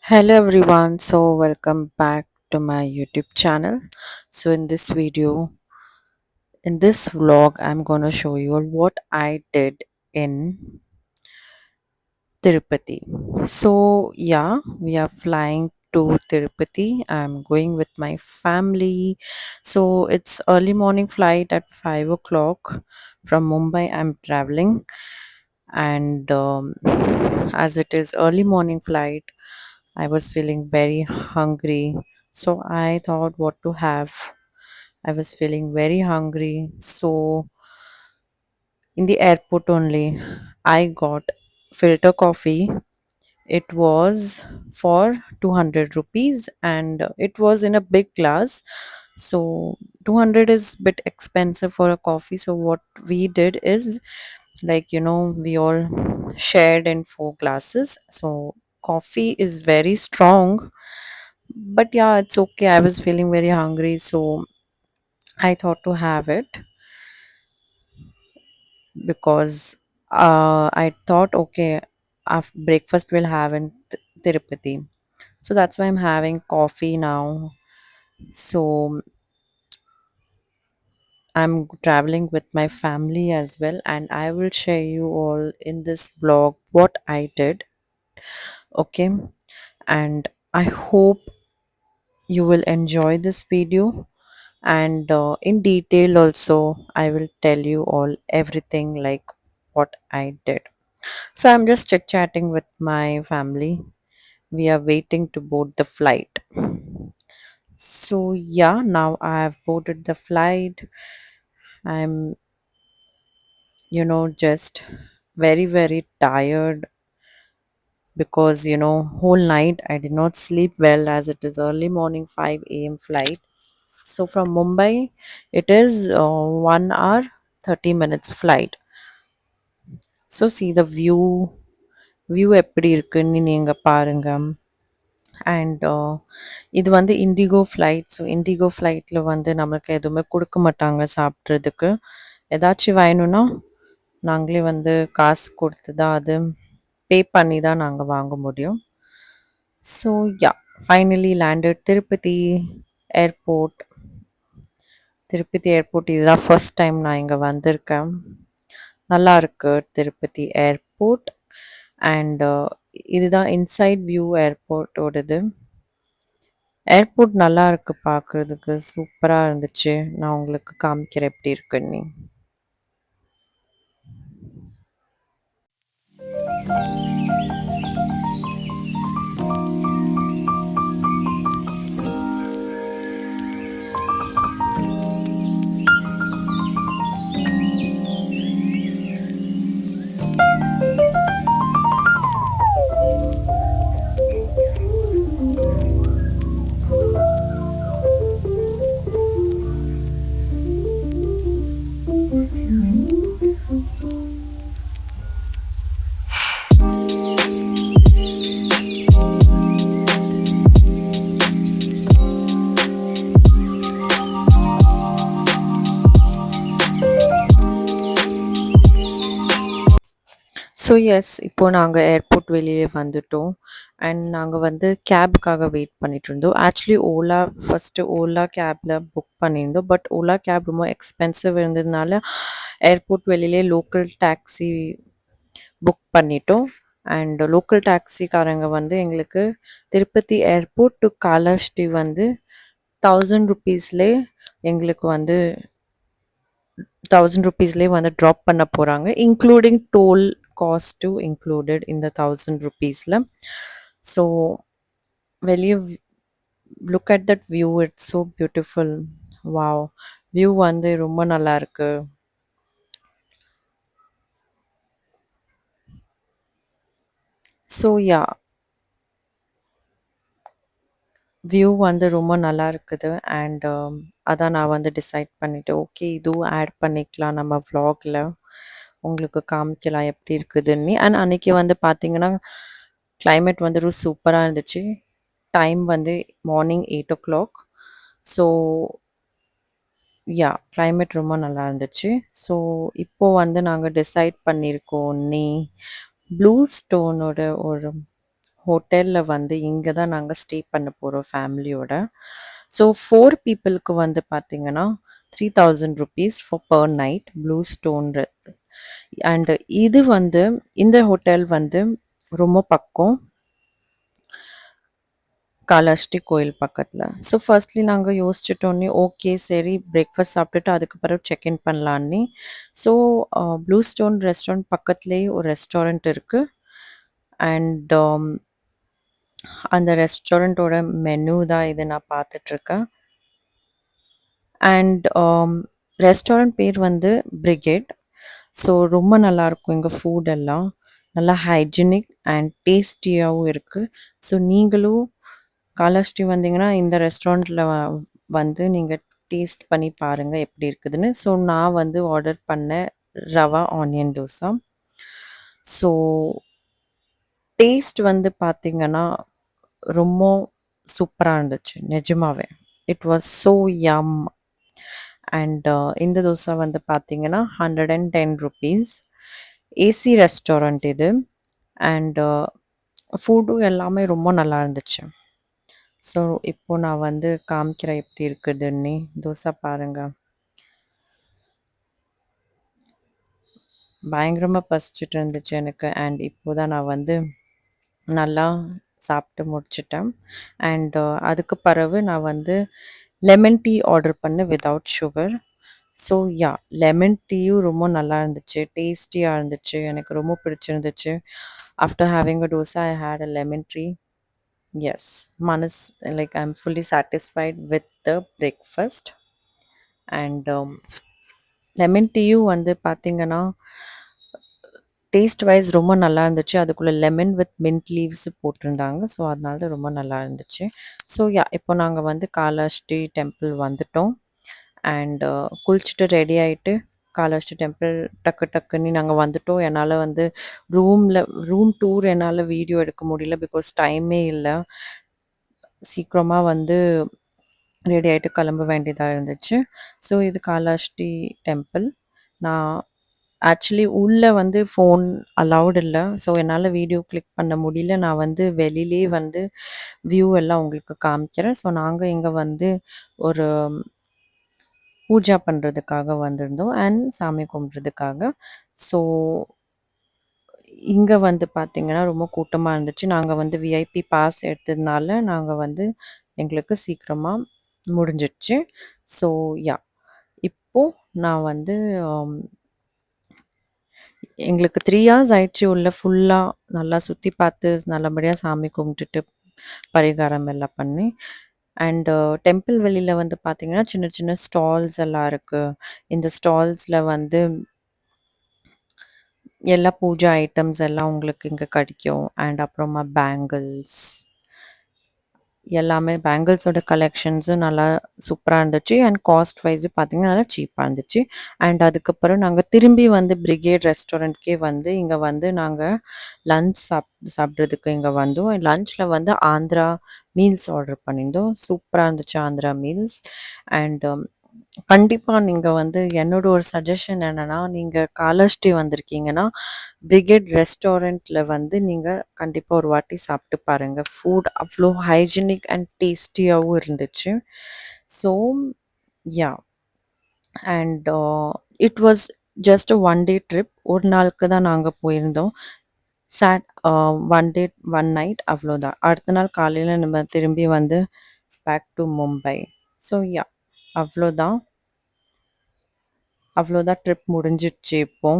Hello everyone, so welcome back to my YouTube channel. So in this vlog, I'm gonna show you all what I did in Tirupati. So yeah, we are flying to Tirupati. I'm going with my family. So it's early morning flight at 5 o'clock from Mumbai. I'm traveling, and as it is early morning flight, I was feeling very hungry. So I thought what to have. I was feeling very hungry. So in the airport only, I got filter coffee. It was for 200 rupees and it was in a big glass. So 200 is bit expensive for a coffee. So what we did is, we all shared in four glasses. So coffee is very strong, but yeah, it's okay. I was feeling very hungry, so I thought to have it because I thought, okay, after breakfast we'll have in Tirupati. So that's why I'm having coffee now. So I'm traveling with my family as well, and I will share you all in this vlog what I did. Okay, and I hope you will enjoy this video, and in detail also I will tell you all everything like what I did. So I'm just chit chatting with my family. We are waiting to board the flight. So yeah, now I have boarded the flight. I'm just very tired because whole night I did not sleep well as it is early morning 5 a.m. flight. So from Mumbai it is 1 hour 30 minutes flight. So see the view எப்படி இருக்குன்னு நீங்க பாருங்க. And இது வந்து indigo flight. So indigo ஃப்ளைட்டில் வந்து நமக்கு எதுவுமே கொடுக்க மாட்டாங்க சாப்பிட்றதுக்கு. ஏதாச்சும் வேணும்னா நாங்களே வந்து காசு கொடுத்து தான் அது பே பண்ணி தான் நாங்கள் வாங்க முடியும். So yeah, finally landed Tirupati airport. Tirupati airport இதுதான் ஃபர்ஸ்ட் டைம் நான் இங்கே வந்திருக்கேன். நல்லா இருக்கு திருப்பதி ஏர்போர்ட். அண்ட் இதுதான் இன்சைட் வியூ ஏர்போர்ட்டோடது. ஏர்போர்ட் நல்லா இருக்கு பார்க்கறதுக்கு. சூப்பரா இருந்துச்சு. நான் உங்களுக்கு காமிக்கிறேன் எப்படி இருக்குன்னு. ஸோ எஸ், இப்போ நாங்க ஏர்போர்ட் வெளியே வந்துட்டோம். அண்ட் நாங்க வந்து கேபுக்காக வெயிட் பண்ணிட்டு இருந்தோம். ஆக்சுவலி ஓலா கேப்ல புக் பண்ணியிருந்தோம். பட் ஓலா கேப் ரொம்ப எக்ஸ்பென்சிவ் இருந்ததுனால ஏர்போர்ட் வெளியிலே லோக்கல் டாக்ஸி புக் பண்ணிட்டோம். அண்ட் லோக்கல் டாக்ஸிக்காரங்க வந்து எங்களுக்கு திருப்பதி ஏர்போர்ட் டு காலாஷ்டி வந்து 1000 ருபீஸ்லே எங்களுக்கு வந்து 1000 ருபீஸ்லேயே வந்து ட்ராப் பண்ண போகிறாங்க, இன்க்ளூடிங் டோல் காஸ்ட்டு இன்க்ளூடட் இந்த 1000 ருபீஸில். ஸோ வெளியே look at that view, it's so beautiful. Wow, view வந்து ரொம்ப நல்லா இருக்கு. ஸோ யா, வியூ வந்து ரொம்ப நல்லா இருக்குது. அண்ட் அதான் நான் வந்து டிசைட் பண்ணிவிட்டு ஓகே இதுவும் ஆட் பண்ணிக்கலாம் நம்ம vlogல, உங்களுக்கு காமிக்கலாம் எப்படி இருக்குதுன்னு. அண்ட் அன்னைக்கு வந்து பார்த்தீங்கன்னா climate வந்து சூப்பராக இருந்துச்சு. டைம் வந்து morning 8 o'clock. So yeah, climate ரொம்ப நல்லா இருந்துச்சு. ஸோ இப்போ வந்து நாங்கள் டிசைட் பண்ணியிருக்கோம் ப்ளூ ஸ்டோனோட ஒரு ஹோட்டல்ல வந்து இங்க தான் நாங்க ஸ்டே பண்ண போறோம் ஃபேமிலியோட. ஸோ 4 பீப்பிள்க்கு வந்து பார்த்தீங்கன்னா, 3000 rupees per night blue stone and இது வந்து இந்த ஹோட்டல் வந்து ரொம்ப பக்கம். காளாஸ்ரீ கோயில் பக்கத்துல. ஸோ ஃபர்ஸ்ட்லி நாங்க யோசிச்சுட்டோனே, ஓகே சரி பிரேக்ஃபாஸ்ட் சாப்பிட்டுட்டு அதுக்கு பிறகு செக் இன் பண்ணலான்னு. ஸோ ப்ளூ ஸ்டோன் ரெஸ்டாரண்ட் பக்கத்துலேயே ஒரு ரெஸ்டாரண்ட் இருக்கு. அண்ட் அந்த ரெஸ்டாரண்ட்டோட மெனு தான் இது நான் பார்த்துட்ருக்கேன். அண்ட் ரெஸ்டாரண்ட் பேர் வந்து பிரிகேட். ஸோ ரொம்ப நல்லாயிருக்கும் இங்கே ஃபுட் எல்லாம். நல்லா ஹைஜீனிக் அண்ட் டேஸ்டியாகவும் இருக்குது. ஸோ நீங்களும் காலாஸ்ரீ வந்தீங்கன்னா இந்த ரெஸ்டாரண்ட்டில் வந்து நீங்கள் டேஸ்ட் பண்ணி பாருங்கள் எப்படி இருக்குதுன்னு. ஸோ நான் வந்து ஆர்டர் பண்ணேன் rava onion dosa. So taste வந்து பார்த்தீங்கன்னா ரொம்ப சூப்பரா இருந்துச்சு நிஜமாவே. It was so yum. And இந்த தோசை வந்து பார்த்தீங்கன்னா ₹110. ஏசி ரெஸ்டாரண்ட் இது. அண்ட் ஃபுட்டும் எல்லாமே ரொம்ப நல்லா இருந்துச்சு. ஸோ இப்போ நான் வந்து காமிக்கிறேன் எப்படி இருக்குதுன்னு. தோசை பாருங்க. பயங்கரமா பசிச்சுட்டு இருந்துச்சு எனக்கு. அண்ட் இப்போ தான் நான் வந்து நல்லா சாப்பிட்டு முடிச்சுட்டேன். அண்ட் அதுக்கு பிறகு நான் வந்து லெமன் டீ ஆர்டர் பண்ணேன் without sugar. So ya lemon டீயும் ரொம்ப நல்லா இருந்துச்சு. டேஸ்டியா இருந்துச்சு. எனக்கு ரொம்ப பிடிச்சிருந்துச்சு. After having a dosa I had a lemon tea. எஸ் மனஸ் like I am fully satisfied with the breakfast. And lemon டீயும் வந்து பார்த்தீங்கன்னா டேஸ்ட் வைஸ் ரொம்ப நல்லா இருந்துச்சு. அதுக்குள்ள லெமன் வித் மின்ட் லீவ்ஸ் போட்டிருந்தாங்க. ஸோ அதனால தான் ரொம்ப நல்லா இருந்துச்சு. ஸோ யா இப்போ நாங்க வந்து காளாஸ்ரீ டெம்பிள் வந்துட்டோம். அண்ட் குளிச்சுட்டு ரெடி ஆயிட்டு காளாஸ்ரீ டெம்பிள் டக்கு டக்குன்னு நாங்க வந்துட்டோம். என்னால வந்து ரூம்ல ரூம் டூர் என்னால வீடியோ எடுக்க முடியல. பிகாஸ் டைமே இல்ல. சீக்கிரமா வந்து ரெடி ஆயிட்டு கிளம்ப வேண்டியதா இருந்துச்சு. ஸோ இது காளாஸ்ரீ டெம்பிள். நான் ஆக்சுவலி உள்ள வந்து ஃபோன் அலவுட் இல்ல. ஸோ என்னால வீடியோ கிளிக் பண்ண முடியல. நான் வந்து வெளியிலேயே வந்து வியூ எல்லாம் உங்களுக்கு காமிக்கிறேன். ஸோ நாங்க இங்க வந்து ஒரு பூஜா பண்றதுக்காக வந்திருந்தோம். அண்ட் சாமி கும்பிட்றதுக்காக. ஸோ இங்க வந்து பார்த்தீங்கன்னா, ரொம்ப கூட்டமா இருந்துச்சு. நாங்க வந்து விஐபி பாஸ் எடுத்ததுனால, நாங்க வந்து எங்களுக்கு சீக்கிரமா முடிஞ்சிடுச்சு. ஸோ யா இப்போ நான் வந்து அம் எங்களுக்கு 3 ஹார்ஸ் ஆயிடுச்சு உள்ள ஃபுல்லா நல்லா சுத்தி பார்த்து, நல்லபடியா சாமி கும்பிட்டுட்டு, பரிகாரம் எல்லாம் பண்ணி. அண்ட் டெம்பிள் வெளியில வந்து பார்த்தீங்கன்னா, சின்ன சின்ன ஸ்டால்ஸ் எல்லாம் இருக்கு. இந்த ஸ்டால்ஸ்ல வந்து எல்லா பூஜா ஐட்டம்ஸ் எல்லாம் உங்களுக்கு இங்க கிடைக்கும். அண்ட் அப்புறமா பேங்கிள்ஸ் எல்லாமே பேங்கிள்ஸோட கலெக்ஷன்ஸும் நல்லா சூப்பரா இருந்துச்சு. அண்ட் காஸ்ட் வைஸும் பார்த்தீங்கன்னா, நல்லா சீப்பா இருந்துச்சு. அண்ட் அதுக்கப்புறம் நாங்க திரும்பி வந்து பிரிகேட் ரெஸ்டாரண்ட்கே வந்து இங்க வந்து நாங்க லஞ்ச் சாப்பிடுறதுக்கு இங்க வந்தோம். லஞ்ச்ல வந்து ஆந்திரா மீல்ஸ் ஆர்டர் பண்ணியிருந்தோம். சூப்பரா இருந்துச்சு ஆந்திரா மீல்ஸ். அண்ட் கண்டிப்பா நீங்க வந்து என்னோட ஒரு சஜஷன் என்னன்னா, நீங்க காலாஸ்ரீ வந்திருக்கீங்கன்னா, பிரிகேட் ரெஸ்டாரண்ட்ல வந்து நீங்க கண்டிப்பா ஒரு வாட்டி சாப்பிட்டு பாருங்க. ஃபுட் அவ்ளோ ஹைஜீனிக் அண்ட் டேஸ்டியாவும் இருந்துச்சு. So yeah! And it was just a one day trip. ஒரு நாளுக்கு தான் நாங்க போயிருந்தோம். சாட் அ 1 டே 1 நைட் அவ்வளோதான். அடுத்த நாள் காலையில நம்ம திரும்பி வந்து back to Mumbai. So yeah! அவ்வளோதான். அவ்வளோதான் ட்ரிப் முடிஞ்சிடுச்சு இப்போ.